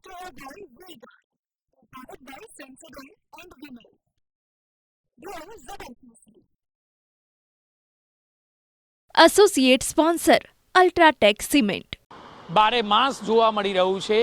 Brought to you by Vega, powered by Sensodyne and Vinyl. Grow ZLPC. Associate sponsor UltraTech cement. બારે માસ જોવા મળી રહ્યું છે,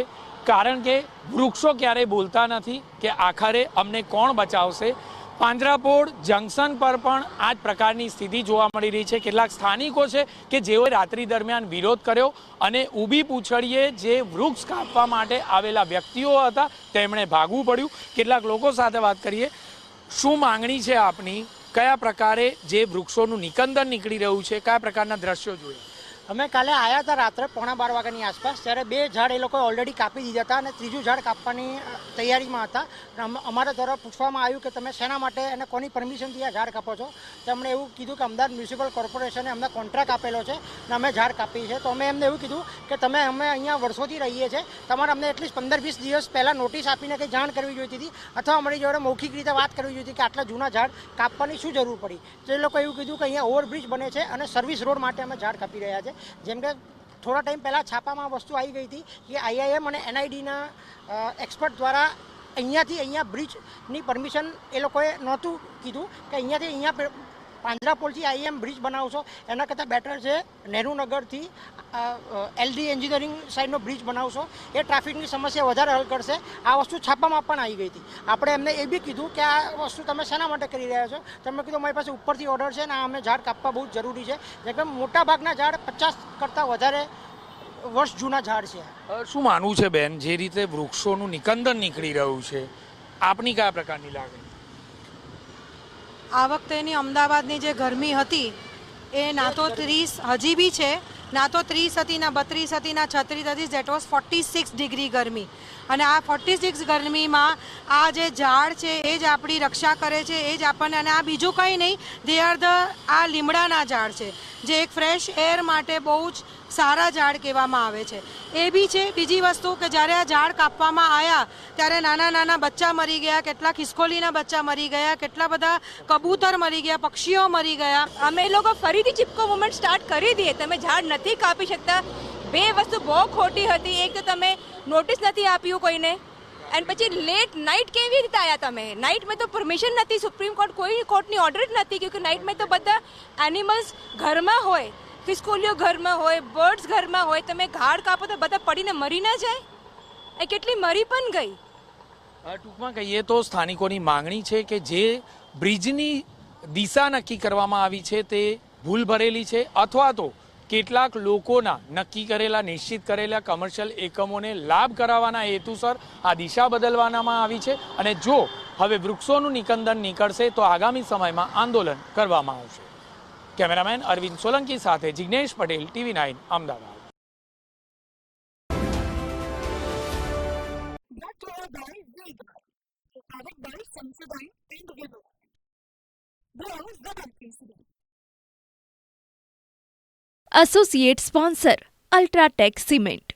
કારણ કે વૃક્ષો ક્યારેય બોલતા નથી કે આખરે અમને કોણ બચાવશે. પાંજરાપોળ જંકશન પર પણ આ જ પ્રકારની સ્થિતિ જોવા મળી રહી છે. કેટલાક સ્થાનિકો છે કે જેઓએ રાત્રિ દરમિયાન વિરોધ કર્યો અને ઊભી પૂંછડીએ જે વૃક્ષ કાપવા માટે આવેલા વ્યક્તિઓ હતા તેમણે ભાગવું પડ્યું. કેટલાક લોકો સાથે વાત કરીએ. શું માંગણી છે આપની? કયા પ્રકારે જે વૃક્ષોનું નિકંદન નીકળી રહ્યું છે, કયા પ્રકારના દ્રશ્યો જોયા? અમે કાલે આવ્યા હતા રાત્રે 11:15 વાગ્યાની આસપાસ, ત્યારે 2 ઝાડ એ લોકોએ ઓલરેડી કાપી દીધા હતા અને ત્રીજું ઝાડ કાપવાની તૈયારીમાં હતા. અમારા દ્વારા પૂછવામાં આવ્યું કે તમે શેના માટે અને કોની પરમિશનથી આ ઝાડ કાપો છો. તેમણે એવું કીધું કે અમદાવાદ મ્યુનિસિપલ કોર્પોરેશને અમને કોન્ટ્રાક્ટ આપેલો છે અને અમે ઝાડ કાપી છે. તો અમે એમને એવું કીધું કે અમે અહીંયા વર્ષોથી રહીએ છીએ, તમારે અમને એટલીસ્ટ 15-20 દિવસ પહેલાં નોટિસ આપીને કંઈ જાણ કરવી જોઈતી હતી, અથવા અમારી જોડે મૌખિક રીતે વાત કરવી જોઈતી કે આટલા જૂના ઝાડ કાપવાની શું જરૂર પડી. તો એ લોકો એવું કીધું કે અહીંયા ઓવરબ્રિજ બને છે અને સર્વિસ રોડ માટે અમે ઝાડ કાપી રહ્યા છે. જેમ કે થોડા ટાઈમ પહેલાં છાપામાં વસ્તુ આવી ગઈ હતી કે આઈઆઈએમ અને એનઆઈડીના એક્સપર્ટ દ્વારા અહીંયા બ્રિજની પરમિશન એ લોકોએ નહોતું કીધું કે અહીંયા પાંજરાપોળથી આઈએમ બ્રિજ બનાવશો, એના કરતાં બેટર છે નહેરુનગરથી એલડી એન્જિનિયરિંગ સાઈડનો બ્રિજ બનાવશો, એ ટ્રાફિકની સમસ્યા વધારે હલ કરશે. આ વસ્તુ છાપામાં પણ આવી ગઈ હતી. આપણે એમને એ બી કીધું કે આ વસ્તુ તમે શેના માટે કરી રહ્યા છો. તમે કીધું મારી પાસે ઉપરથી ઓર્ડર છે ને અમે ઝાડ કાપવા બહુ જ જરૂરી છે. જેમ કે મોટાભાગના ઝાડ 50 કરતાં વધારે વર્ષ જૂના ઝાડ છે. શું માનવું છે બેન, જે રીતે વૃક્ષોનું નિકંદન નીકળી રહ્યું છે, આપની કયા પ્રકારની લાગણી? આ વખતેની અમદાવાદની જે ગરમી હતી એ ના તો 30 હજી બી છે, ના તો 30 હતી, ના 32 હતી, ના 36 હતી. ધેટ વોઝ 46 ડિગ્રી ગરમી. અને આ 46 ગરમીમાં આ જે ઝાડ છે એ જ આપણી રક્ષા કરે છે, એ જ આપણને. અને આ બીજું કંઈ નહીં, દે આર આ લીમડાના ઝાડ છે જે એક ફ્રેશ એર માટે બહુ જ સારા ઝાડ કહેવામાં આવે છે. એ બી છે. બીજી વસ્તુ કે જ્યારે આ ઝાડ કાપવામાં આવ્યા ત્યારે નાના નાના બચ્ચા મરી ગયા, કેટલા ખિસકોલીના બચ્ચા મરી ગયા, કેટલા બધા કબૂતર મરી ગયા, પક્ષીઓ મરી ગયા. અમે લોકો ફરીથી ચીપકો મુવમેન્ટ સ્ટાર્ટ કરી દઈએ. તમે ઝાડ નથી કાપી શકતા. 2 વસ્તુ બહુ ખોટી હતી. એક તો તમે નોટિસ નથી આપ્યું કોઈને, અને પછી લેટ નાઇટ કેવી રીતે આવ્યા તમે? નાઇટ મેં તો પરમિશન નથી, સુપ્રીમ કોર્ટ કોઈ કોર્ટની ઓર્ડર જ નથી, કેમકે નાઇટ મેં તો બધા એનિમલ્સ ઘરમાં હોય, ખિસકોલીઓ ઘરમાં હોય, બર્ડ્સ ઘરમાં હોય. તમે ઝાડ કાપો તો બધા પડીને મરી ના જાય? એ કેટલી મરી પણ ગઈ. ટૂંકમાં કહીએ તો સ્થાનિકોની માંગણી છે કે જે બ્રિજની દિશા નક્કી કરવામાં આવી છે તે ભૂલ ભરેલી છે, અથવા તો કેટલાક લોકોના નક્કી કરેલા નિશ્ચિત કરેલા કમર્શિયલ એકમોને લાભ કરાવવાના હેતુસર આ દિશા બદલવામાં આવી છે. અને જો હવે વૃક્ષોનું નિકંદન નીકળશે તો આગામી સમયમાં આંદોલન કરવામાં આવશે. કેમેરામેન અરવિંદ સોલંકી સાથે Jignesh Patel, TV9 Ahmedabad. Brought to you by Vega, powered by Sensodyne and Vinyl. Grow ZLPC. Associate sponsor UltraTech cement.